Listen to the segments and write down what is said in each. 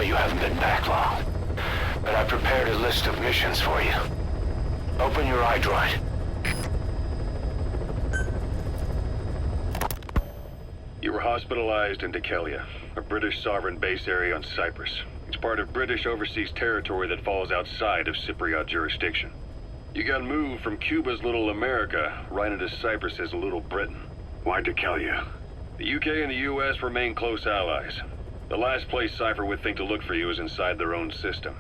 know you haven't been back long, but I prepared a list of missions for you. Open your iDroid. You were hospitalized in Dhekelia, a British sovereign base area on Cyprus. It's part of British overseas territory that falls outside of Cypriot jurisdiction. You got moved from Cuba's Little America right into Cyprus's Little Britain. Why Dhekelia? The UK and the US remain close allies. The last place Cypher would think to look for you is inside their own system.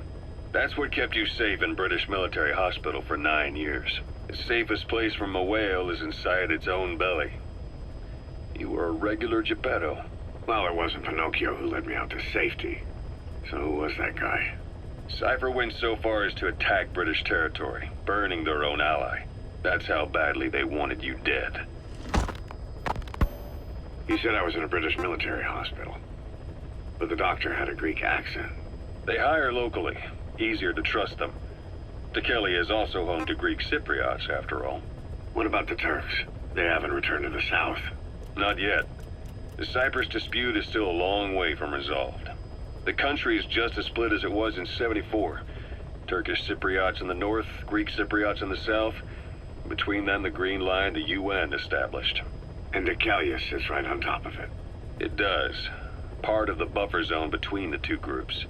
That's what kept you safe in British military hospital for 9 years. The safest place from a whale is inside its own belly. You were a regular Geppetto. Well, it wasn't Pinocchio who led me out to safety. So who was that guy? Cypher went so far as to attack British territory, burning their own ally. That's how badly they wanted you dead. He said I was in a British military hospital. But the doctor had a Greek accent. They hire locally. Easier to trust them. Dhekelia is also home to Greek Cypriots, after all. What about the Turks? They haven't returned to the south. Not yet. The Cyprus dispute is still a long way from resolved. The country is just as split as it was in '74. Turkish Cypriots in the north, Greek Cypriots in the south. Between them, the Green Line, the UN established. And Dhekelia sits right on top of it. It does. Part of the buffer zone between the two groups.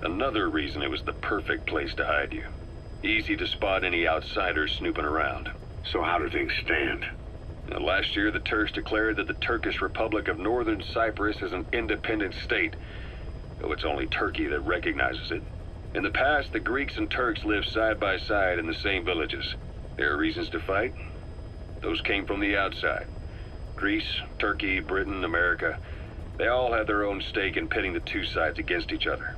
Another reason it was the perfect place to hide you. Easy to spot any outsiders snooping around. So how do things stand? Now, last year, the Turks declared that the Turkish Republic of Northern Cyprus is an independent state, though it's only Turkey that recognizes it. In the past, the Greeks and Turks lived side by side in the same villages. There are reasons to fight. Those came from the outside. Greece, Turkey, Britain, America, they all have their own stake in pitting the two sides against each other.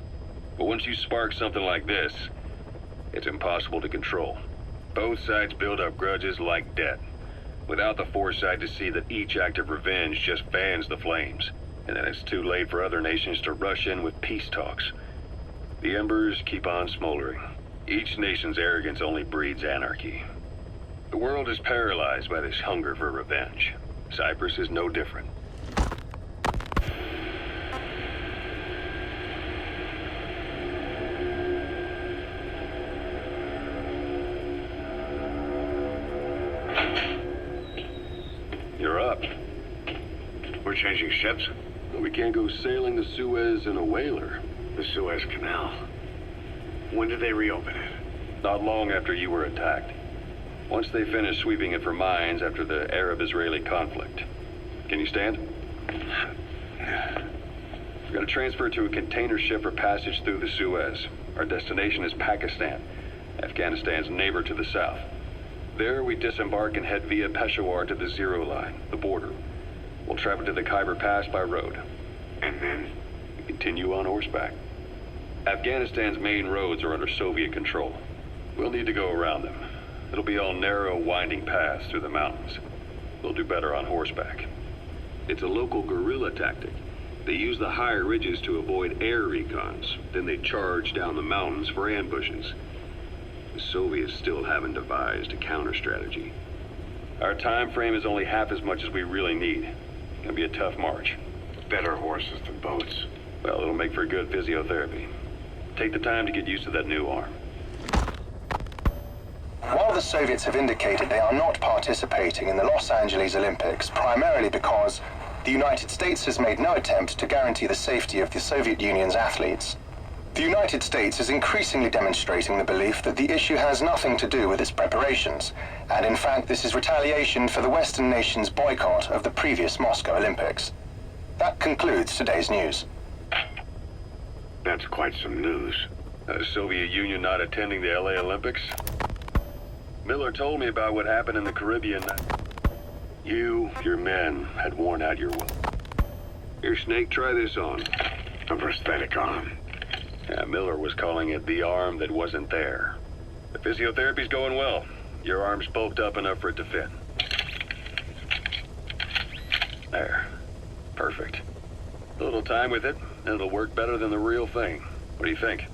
But once you spark something like this, it's impossible to control. Both sides build up grudges like debt, without the foresight to see that each act of revenge just fans the flames, and then it's too late for other nations to rush in with peace talks. The embers keep on smoldering. Each nation's arrogance only breeds anarchy. The world is paralyzed by this hunger for revenge. Cyprus is no different. You're up. We're changing ships? We can't go sailing the Suez in a whaler. The Suez Canal. When did they reopen it? Not long after you were attacked. Once they finished sweeping it for mines after the Arab-Israeli conflict. Can you stand? We're going to transfer to a container ship for passage through the Suez. Our destination is Pakistan, Afghanistan's neighbor to the south. There, we disembark and head via Peshawar to the Zero Line, the border. We'll travel to the Khyber Pass by road. And then? We continue on horseback. Afghanistan's main roads are under Soviet control. We'll need to go around them. It'll be all narrow, winding paths through the mountains. We'll do better on horseback. It's a local guerrilla tactic. They use the higher ridges to avoid air recons. Then they charge down the mountains for ambushes. The Soviets still haven't devised a counter-strategy. Our time frame is only half as much as we really need. It's gonna be a tough march. Better horses than boats. Well, it'll make for good physiotherapy. Take the time to get used to that new arm. While the Soviets have indicated they are not participating in the Los Angeles Olympics, primarily because the United States has made no attempt to guarantee the safety of the Soviet Union's athletes, the United States is increasingly demonstrating the belief that the issue has nothing to do with its preparations, and in fact this is retaliation for the Western nations' boycott of the previous Moscow Olympics. That concludes today's news. That's quite some news. The Soviet Union not attending the LA Olympics? Miller told me about what happened in the Caribbean. You, your men, had worn out your will. Here, Snake, try this on. A prosthetic arm. Yeah, Miller was calling it the arm that wasn't there. The physiotherapy's going well. Your arm's bulked up enough for it to fit. There. Perfect. A little time with it, and it'll work better than the real thing. What do you think?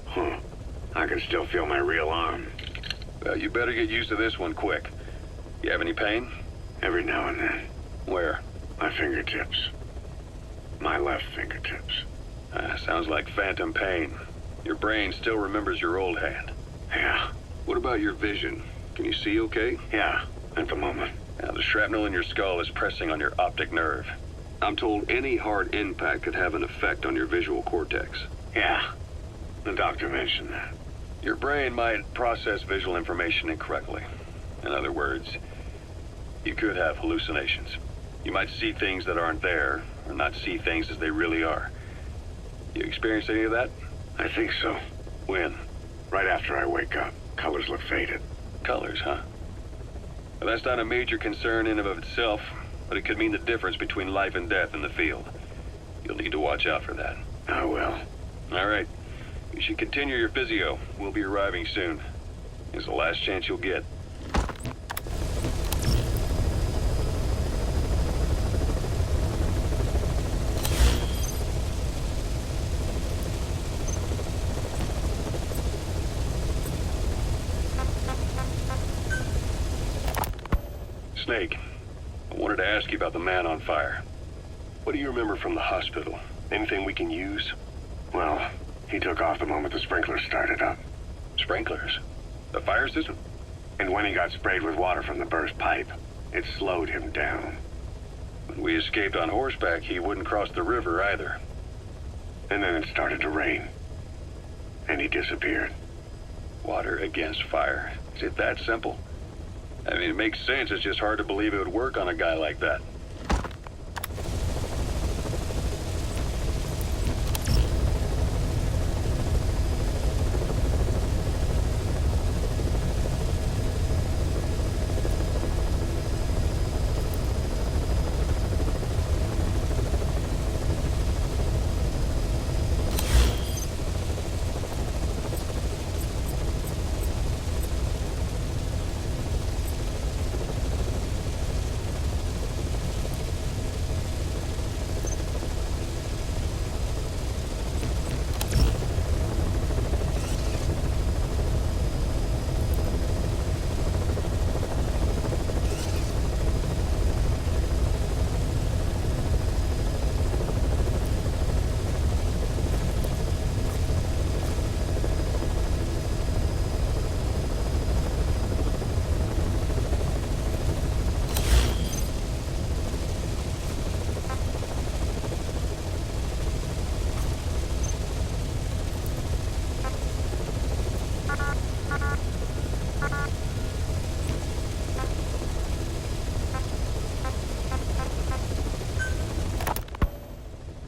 Huh. I can still feel my real arm. Well, you better get used to this one quick. You have any pain? Every now and then. Where? My fingertips. My left fingertips. Sounds like phantom pain. Your brain still remembers your old hand. Yeah. What about your vision? Can you see okay? Yeah. At the moment. Now, the shrapnel in your skull is pressing on your optic nerve. I'm told any hard impact could have an effect on your visual cortex. Yeah. The doctor mentioned that. Your brain might process visual information incorrectly. In other words, you could have hallucinations. You might see things that aren't there, or not see things as they really are. You experienced any of that? I think so. When? Right after I wake up. Colors look faded. Colors, huh? Well, that's not a major concern in and of itself, but it could mean the difference between life and death in the field. You'll need to watch out for that. I will. All right. You should continue your physio. We'll be arriving soon. It's the last chance you'll get. Snake, I wanted to ask you about the man on fire. What do you remember from the hospital? Anything we can use? Well, he took off the moment the sprinklers started up. Sprinklers? The fire system? And when he got sprayed with water from the burst pipe, it slowed him down. When we escaped on horseback, he wouldn't cross the river either. And then it started to rain. And he disappeared. Water against fire. Is it that simple? I mean, it makes sense. It's just hard to believe it would work on a guy like that.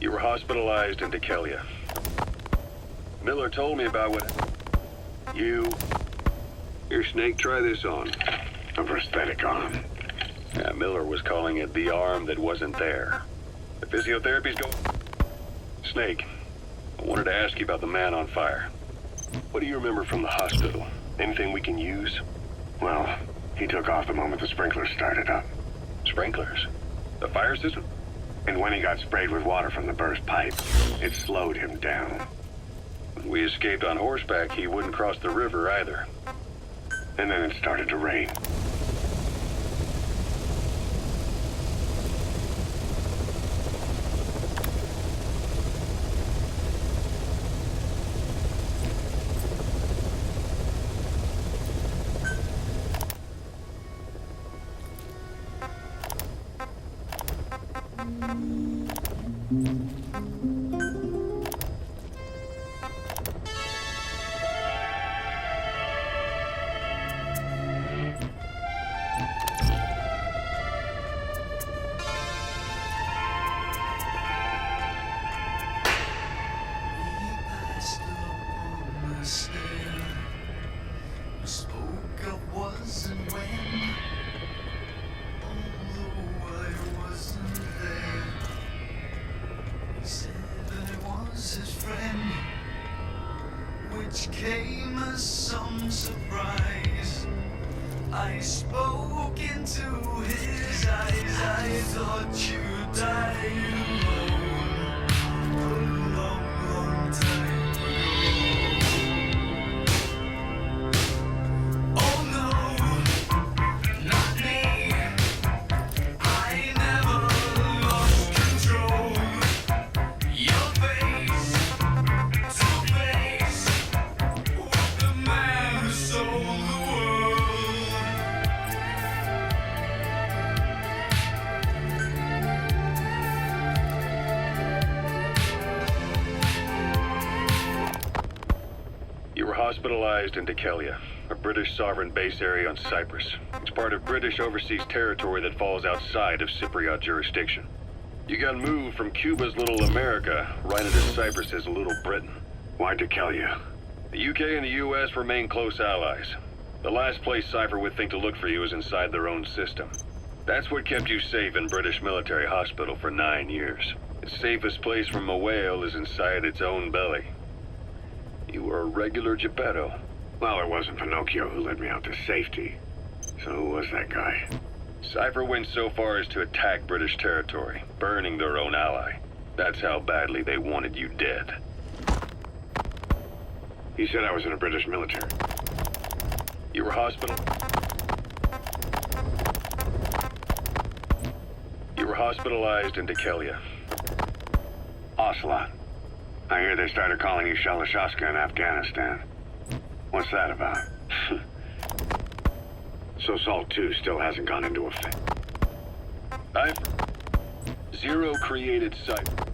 You were hospitalized in Dekelia. Miller told me about what... Here, Snake, try this on. A prosthetic arm. Yeah, Miller was calling it the arm that wasn't there. The physiotherapy's going... Snake, I wanted to ask you about the man on fire. What do you remember from the hospital? Anything we can use? Well, he took off the moment the sprinklers started up. Sprinklers? The fire system? And when he got sprayed with water from the burst pipe, it slowed him down. When we escaped on horseback, he wouldn't cross the river either. And then it started to rain. Came as some surprise. I spoke into his eyes. I thought you died alone a long, long time ago. Oh no, not me. I never lost control. Your face hospitalized in Dikelia, a British sovereign base area on Cyprus. It's part of British overseas territory that falls outside of Cypriot jurisdiction. You got moved from Cuba's Little America right into Cyprus's Little Britain. Why Dikelia? The UK and the US remain close allies. The last place Cypher would think to look for you is inside their own system. That's what kept you safe in British military hospital for 9 years. The safest place from a whale is inside its own belly. You were a regular Geppetto. Well, it wasn't Pinocchio who led me out to safety. So who was that guy? Cypher went so far as to attack British territory, burning their own ally. That's how badly they wanted you dead. He said I was in a British military. You were hospitalized in Dikelia. Ocelot. I hear they started calling you Shalashaska in Afghanistan. What's that about? So Salt 2 still hasn't gone into effect. Zero created Cypher.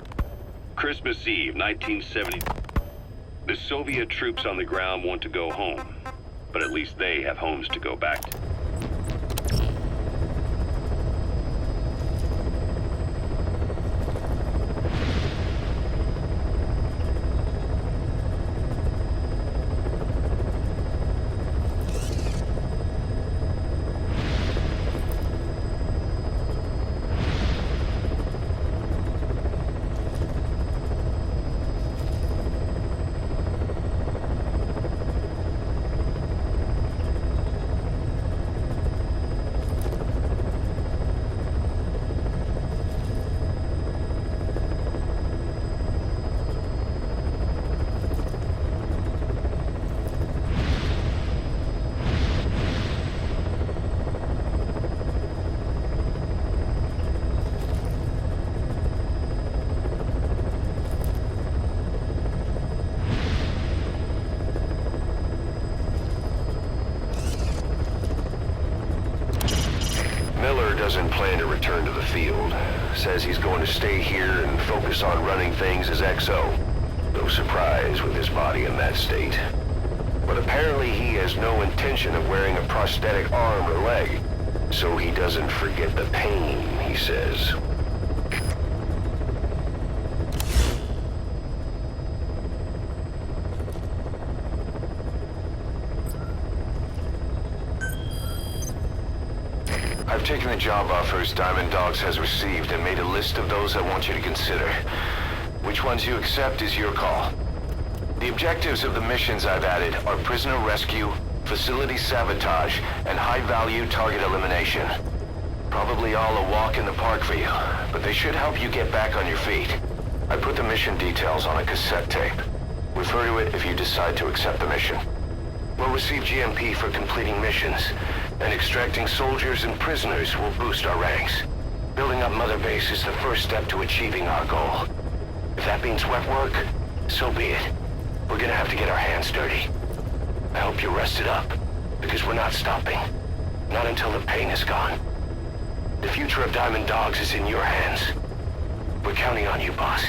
Christmas Eve, 1970. The Soviet troops on the ground want to go home, but at least they have homes to go back to. Doesn't plan to return to the field. Says he's going to stay here and focus on running things as XO. No surprise with his body in that state. But apparently he has no intention of wearing a prosthetic arm or leg, so he doesn't forget the pain, he says. I've taken the job offers Diamond Dogs has received and made a list of those I want you to consider. Which ones you accept is your call. The objectives of the missions I've added are prisoner rescue, facility sabotage, and high-value target elimination. Probably all a walk in the park for you, but they should help you get back on your feet. I put the mission details on a cassette tape. Refer to it if you decide to accept the mission. We'll receive GMP for completing missions, and extracting soldiers and prisoners will boost our ranks. Building up Mother Base is the first step to achieving our goal. If that means wet work, so be it. We're gonna have to get our hands dirty. I hope you're rested up, because we're not stopping. Not until the pain is gone. The future of Diamond Dogs is in your hands. We're counting on you, boss.